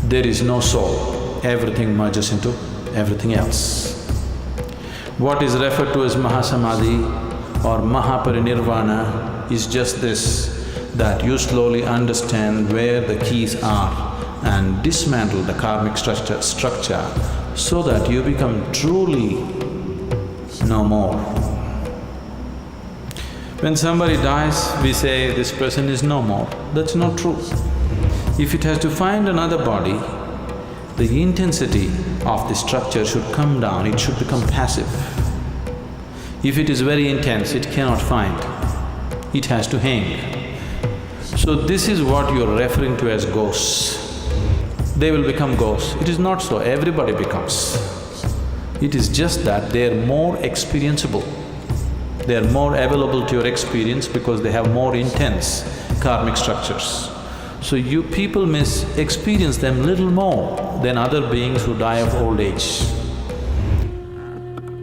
there is no soul, everything merges into everything else. What is referred to as Mahasamadhi or Mahaparinirvana is just this, that you slowly understand where the keys are and dismantle the karmic structure so that you become truly no more. When somebody dies, we say this person is no more. That's not true. If it has to find another body, the intensity of the structure should come down, it should become passive. If it is very intense, it cannot find, it has to hang. So this is what you're referring to as ghosts. They will become ghosts. It is not so, everybody becomes. It is just that they're more experienceable. They're more available to your experience because they have more intense karmic structures. So you people may experience them little more than other beings who die of old age.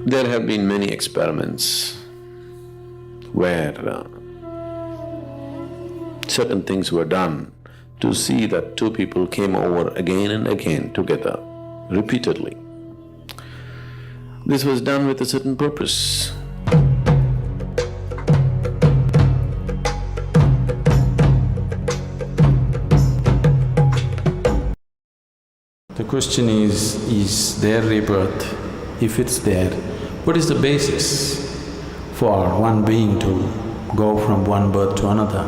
There have been many experiments where certain things were done to see that two people came over again and again together, repeatedly. This was done with a certain purpose. The question is there rebirth? If it's there, what is the basis for one being to go from one birth to another?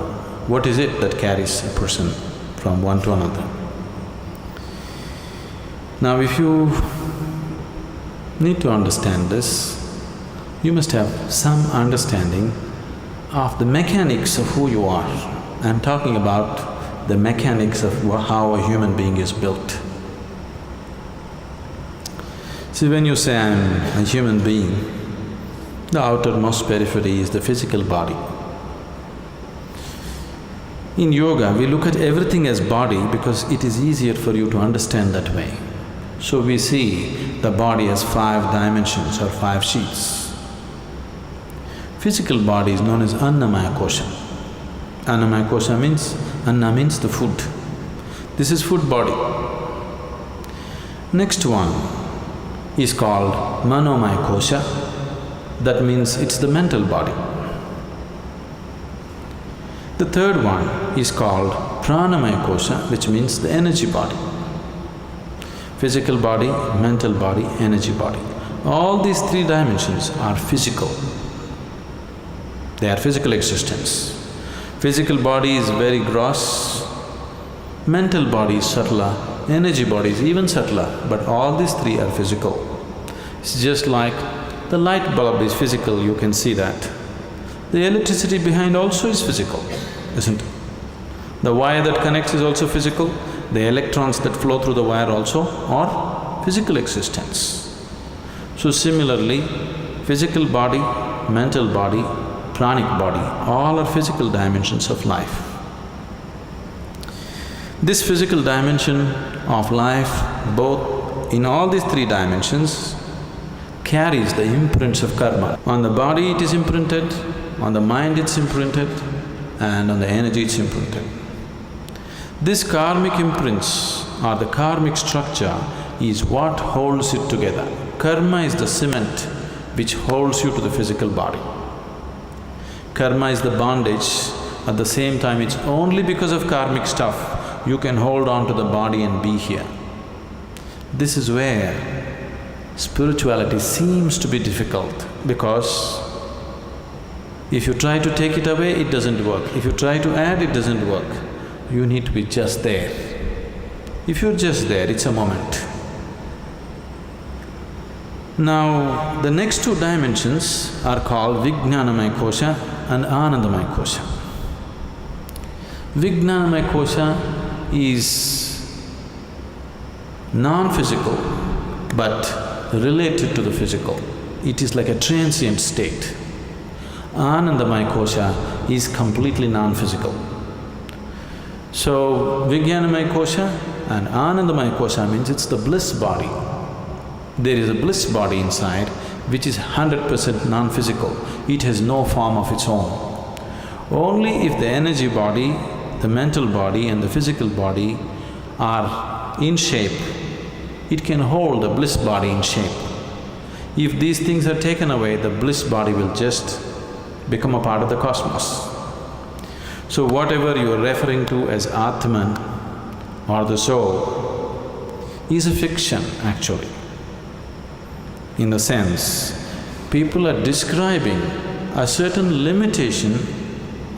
What is it that carries a person from one to another? Now if you need to understand this, you must have some understanding of the mechanics of who you are. I'm talking about the mechanics of how a human being is built. See, when you say I'm a human being, the outermost periphery is the physical body. In yoga, we look at everything as body because it is easier for you to understand that way. So we see the body as 5 dimensions or 5 sheets. Physical body is known as Annamaya Kosha. Annamaya Kosha means… Anna means the food. This is food body. Next one is called Manomaya Kosha, that means it's the mental body. The third one is called Pranamaya Kosha, which means the energy body. Physical body, mental body, energy body. All these 3 dimensions are physical. They are physical existence. Physical body is very gross, mental body is subtler, energy body is even subtler, but all these 3 are physical. It's just like the light bulb is physical, you can see that. The electricity behind also is physical, isn't it? The wire that connects is also physical, the electrons that flow through the wire also are physical existence. So similarly, physical body, mental body, pranic body, all are physical dimensions of life. This physical dimension of life, both in all these 3 dimensions, carries the imprints of karma. On the body it is imprinted, on the mind it's imprinted, and on the energy it's imprinted. This karmic imprints or the karmic structure is what holds it together. Karma is the cement which holds you to the physical body. Karma is the bondage, at the same time it's only because of karmic stuff you can hold on to the body and be here. This is where spirituality seems to be difficult because if you try to take it away, it doesn't work. If you try to add, it doesn't work. You need to be just there. If you're just there, it's a moment. Now, the next 2 dimensions are called Vijnanamaya Kosha and Anandamaya Kosha. Vijnanamaya Kosha is non-physical but related to the physical. It is like a transient state. Anandamaya Kosha is completely non-physical. So, Vijnanamaya Kosha and Anandamaya Kosha means it's the bliss body. There is a bliss body inside which is 100% non-physical. It has no form of its own. Only if the energy body, the mental body and the physical body are in shape, it can hold the bliss body in shape. If these things are taken away, the bliss body will just become a part of the cosmos. So whatever you are referring to as Atman or the soul is a fiction actually. In the sense, people are describing a certain limitation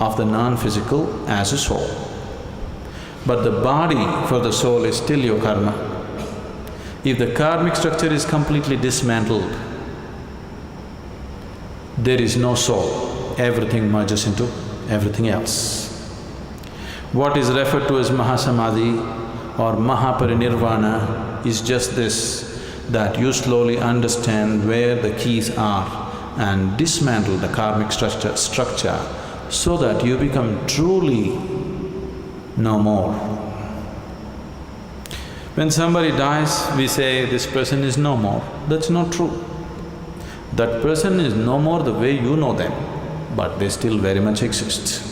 of the non-physical as a soul. But the body for the soul is still your karma. If the karmic structure is completely dismantled, there is no soul, everything merges into everything else. What is referred to as Mahasamadhi or Mahaparinirvana is just this, that you slowly understand where the keys are and dismantle the karmic structure so that you become truly no more. When somebody dies, we say, this person is no more. That's not true. That person is no more the way you know them, but they still very much exist.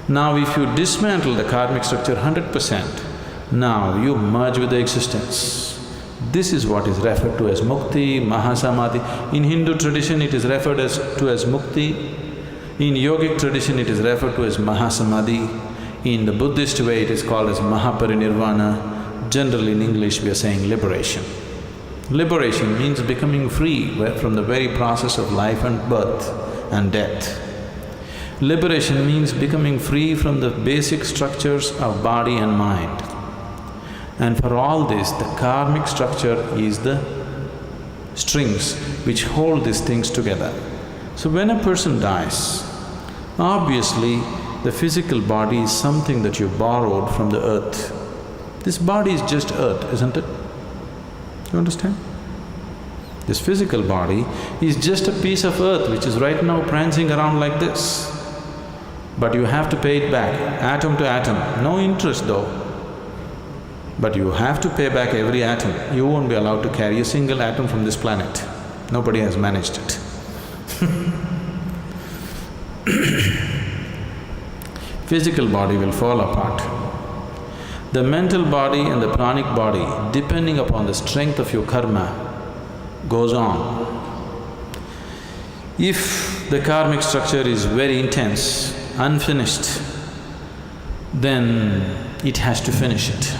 Now if you dismantle the karmic structure 100%, now you merge with the existence. This is what is referred to as mukti, mahasamadhi. In Hindu tradition it is referred to as mukti. In yogic tradition it is referred to as mahasamadhi. In the Buddhist way it is called as mahaparinirvana. Generally in English we are saying liberation. Liberation means becoming free from the very process of life and birth and death. Liberation means becoming free from the basic structures of body and mind. And for all this, the karmic structure is the strings which hold these things together. So when a person dies, obviously the physical body is something that you borrowed from the earth. This body is just earth, isn't it? You understand? This physical body is just a piece of earth which is right now prancing around like this. But you have to pay it back, atom to atom, no interest though. But you have to pay back every atom. You won't be allowed to carry a single atom from this planet. Nobody has managed it. Physical body will fall apart. The mental body and the pranic body, depending upon the strength of your karma, goes on. If the karmic structure is very intense, unfinished, then it has to finish it.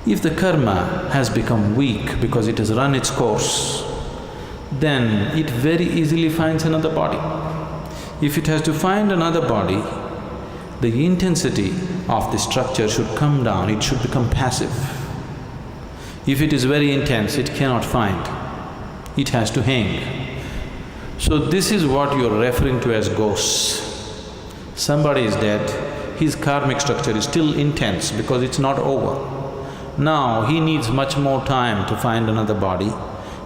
If the karma has become weak because it has run its course, then it very easily finds another body. If it has to find another body, the intensity of the structure should come down, it should become passive. If it is very intense, it cannot find, it has to hang. So this is what you're referring to as ghosts. Somebody is dead, his karmic structure is still intense because it's not over. Now he needs much more time to find another body,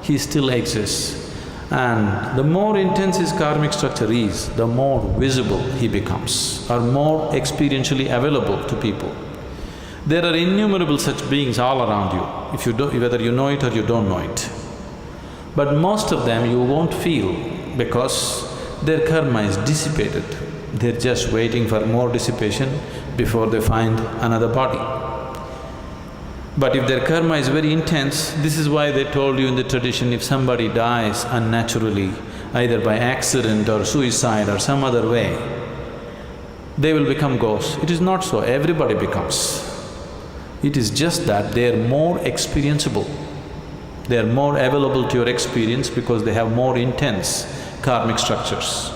he still exists. And the more intense his karmic structure is, the more visible he becomes or more experientially available to people. There are innumerable such beings all around you, whether you know it or you don't know it. But most of them you won't feel because their karma is dissipated. They're just waiting for more dissipation before they find another body. But if their karma is very intense, this is why they told you in the tradition, if somebody dies unnaturally, either by accident or suicide or some other way, they will become ghosts. It is not so, everybody becomes. It is just that they are more experienceable. They are more available to your experience because they have more intense karmic structures.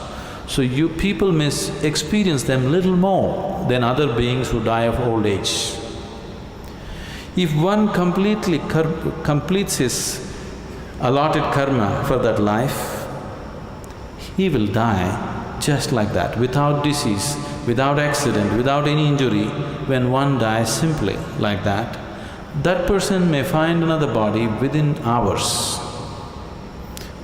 So you people may experience them little more than other beings who die of old age. If one completes his allotted karma for that life, he will die just like that, without disease, without accident, without any injury. When one dies simply like that, that person may find another body within hours.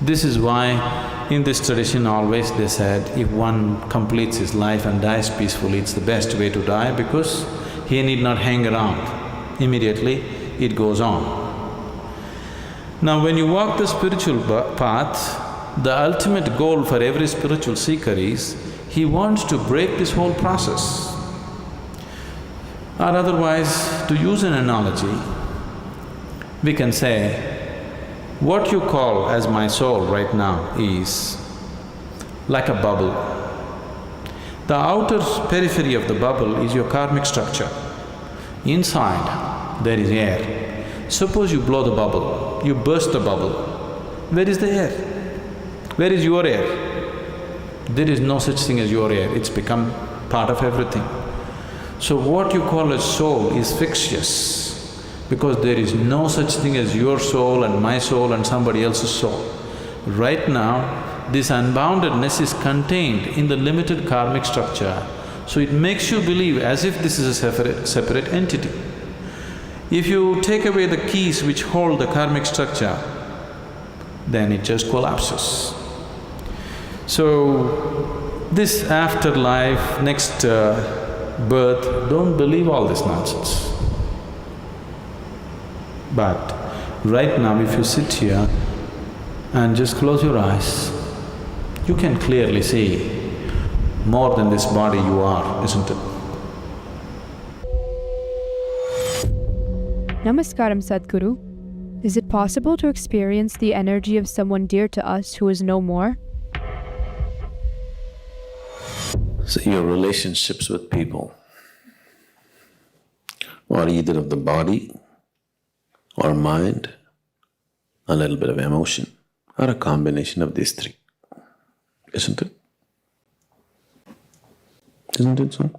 This is why in this tradition always they said, if one completes his life and dies peacefully, it's the best way to die because he need not hang around. Immediately it goes on. Now when you walk the spiritual path, the ultimate goal for every spiritual seeker is, he wants to break this whole process. Or otherwise, to use an analogy, we can say, what you call as my soul right now is like a bubble. The outer periphery of the bubble is your karmic structure. Inside, there is air. Suppose you blow the bubble, you burst the bubble, where is the air? Where is your air? There is no such thing as your air, it's become part of everything. So what you call as soul is fictitious, because there is no such thing as your soul and my soul and somebody else's soul. Right now, this unboundedness is contained in the limited karmic structure, so it makes you believe as if this is a separate entity. If you take away the keys which hold the karmic structure, then it just collapses. So, this afterlife, next birth, don't believe all this nonsense. But right now, if you sit here and just close your eyes, you can clearly see more than this body you are, isn't it? Namaskaram, Sadhguru. Is it possible to experience the energy of someone dear to us who is no more? So your relationships with people are either of the body or mind, a little bit of emotion, or a combination of these three, isn't it? Isn't it so?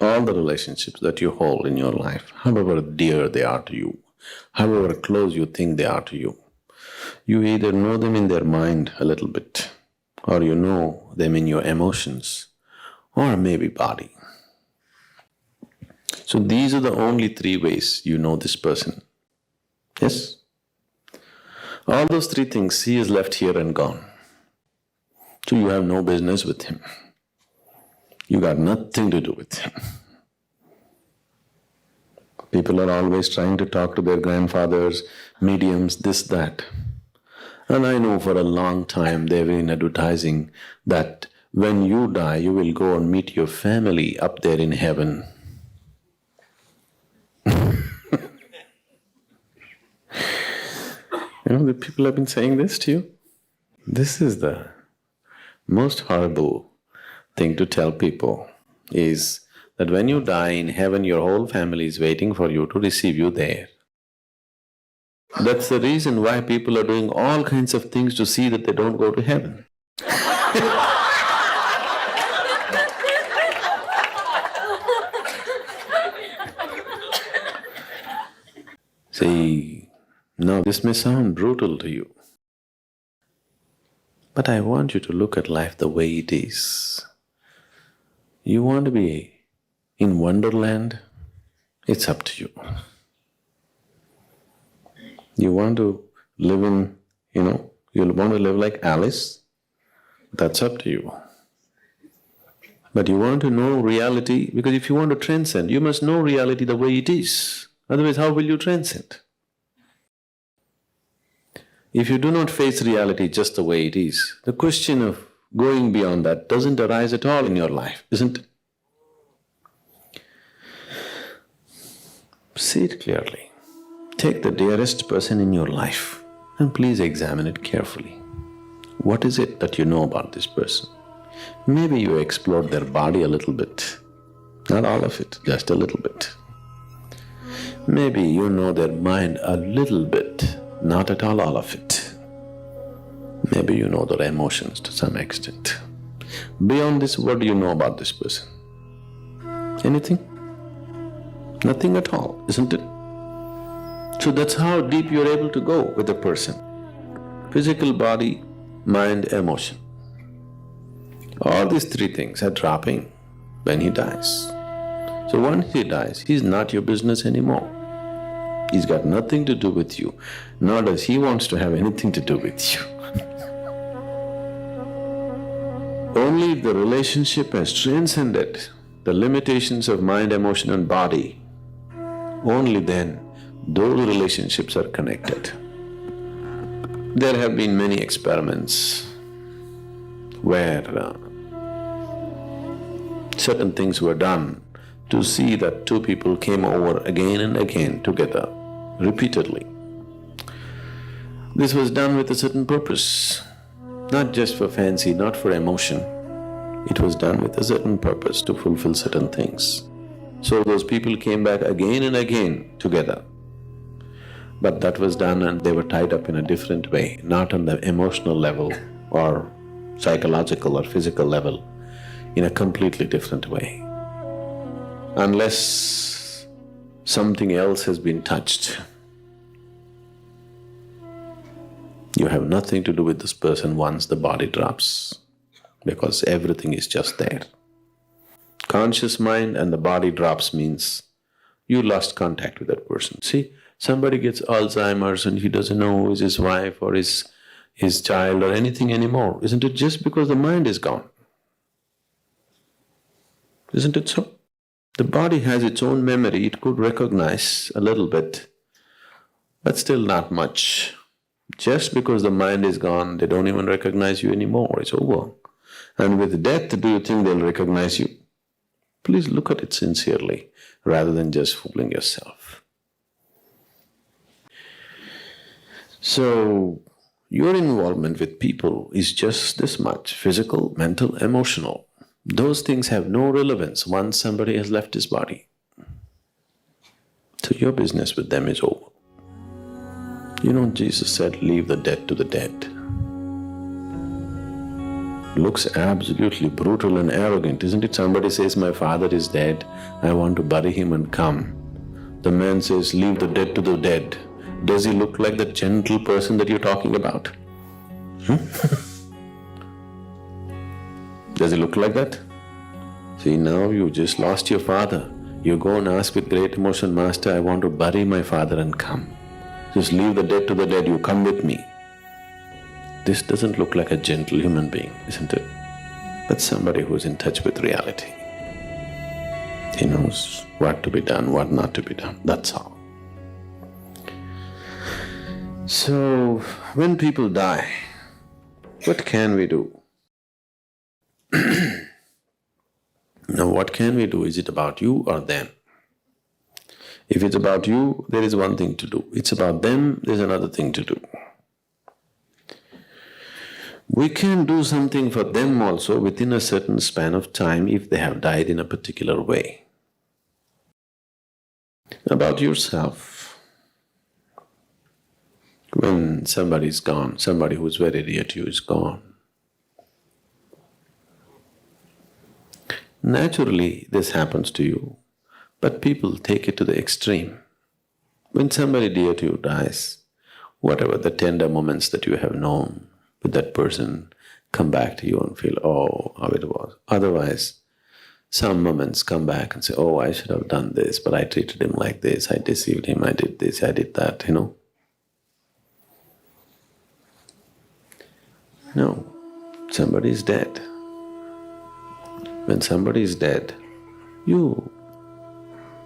All the relationships that you hold in your life, however dear they are to you, however close you think they are to you, you either know them in their mind a little bit, or you know them in your emotions, or maybe body. So these are the only three ways you know this person. Yes? All those three things, he is left here and gone. So you have no business with him. You got nothing to do with him. People are always trying to talk to their grandfathers, mediums, this, that. And I know for a long time they've been advertising that when you die, you will go and meet your family up there in heaven. You know, the people have been saying this to you. This is the most horrible thing to tell people, is that when you die in heaven, your whole family is waiting for you to receive you there. That's the reason why people are doing all kinds of things to see that they don't go to heaven. See, now this may sound brutal to you, but I want you to look at life the way it is. You want to be in Wonderland? It's up to you. You want to live in, you want to live like Alice? That's up to you. But you want to know reality, because if you want to transcend, you must know reality the way it is. Otherwise, how will you transcend? If you do not face reality just the way it is, the question of going beyond that doesn't arise at all in your life, isn't it? See it clearly. Take the dearest person in your life and please examine it carefully. What is it that you know about this person? Maybe you explored their body a little bit, not all of it, just a little bit. Maybe you know their mind a little bit, not at all of it. Maybe you know their emotions to some extent. Beyond this, what do you know about this person? Anything? Nothing at all, isn't it? So that's how deep you're able to go with a person. Physical body, mind, emotion. All these three things are dropping when he dies. So once he dies, he's not your business anymore. He's got nothing to do with you, nor does he wants to have anything to do with you. Only if the relationship has transcended the limitations of mind, emotion and body, only then those relationships are connected. There have been many experiments where certain things were done to see that two people came over again and again together, repeatedly. This was done with a certain purpose, not just for fancy, not for emotion. It was done with a certain purpose to fulfill certain things. So those people came back again and again together. But that was done and they were tied up in a different way, not on the emotional level or psychological or physical level, in a completely different way. Unless something else has been touched, you have nothing to do with this person once the body drops, because everything is just there. Conscious mind and the body drops means you lost contact with that person. See, somebody gets Alzheimer's and he doesn't know who is his wife or his child or anything anymore. Isn't it just because the mind is gone? Isn't it so? The body has its own memory, it could recognize a little bit, but still not much. Just because the mind is gone, they don't even recognize you anymore, it's over. And with death, do you think they'll recognize you? Please look at it sincerely, rather than just fooling yourself. So, your involvement with people is just this much: physical, mental, emotional. Those things have no relevance once somebody has left his body. So your business with them is over. You know, Jesus said, leave the dead to the dead. Looks absolutely brutal and arrogant, isn't it? Somebody says, my father is dead, I want to bury him and come. The man says, leave the dead to the dead. Does he look like the gentle person that you're talking about? Does he look like that? See, now you just lost your father. You go and ask with great emotion, Master, I want to bury my father and come. Just leave the dead to the dead, you come with me. This doesn't look like a gentle human being, isn't it? But somebody who's in touch with reality. He knows what to be done, what not to be done, that's all. So, when people die, what can we do? Now, what can we do? Is it about you or them? If it's about you, there is one thing to do. It's about them, there's another thing to do. We can do something for them also within a certain span of time if they have died in a particular way. About yourself, when somebody is gone, somebody who's very dear to you is gone, naturally this happens to you, but people take it to the extreme. When somebody dear to you dies, whatever the tender moments that you have known with that person come back to you and feel, oh, how it was. Otherwise, some moments come back and say, oh, I should have done this, but I treated him like this, I deceived him, I did this, I did that, you know. No, somebody is dead. When somebody is dead,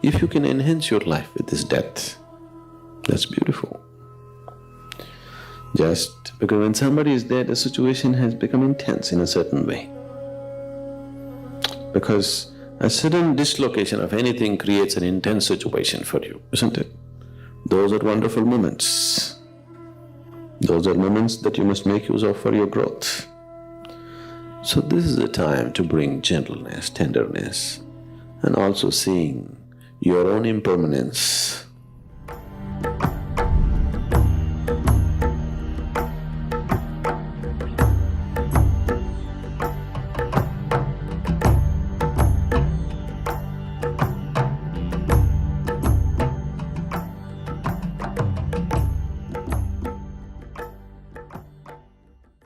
if you can enhance your life with this death, that's beautiful. Just because when somebody is dead, the situation has become intense in a certain way. Because a sudden dislocation of anything creates an intense situation for you, isn't it? Those are wonderful moments. Those are moments that you must make use of for your growth. So this is the time to bring gentleness, tenderness, and also seeing your own impermanence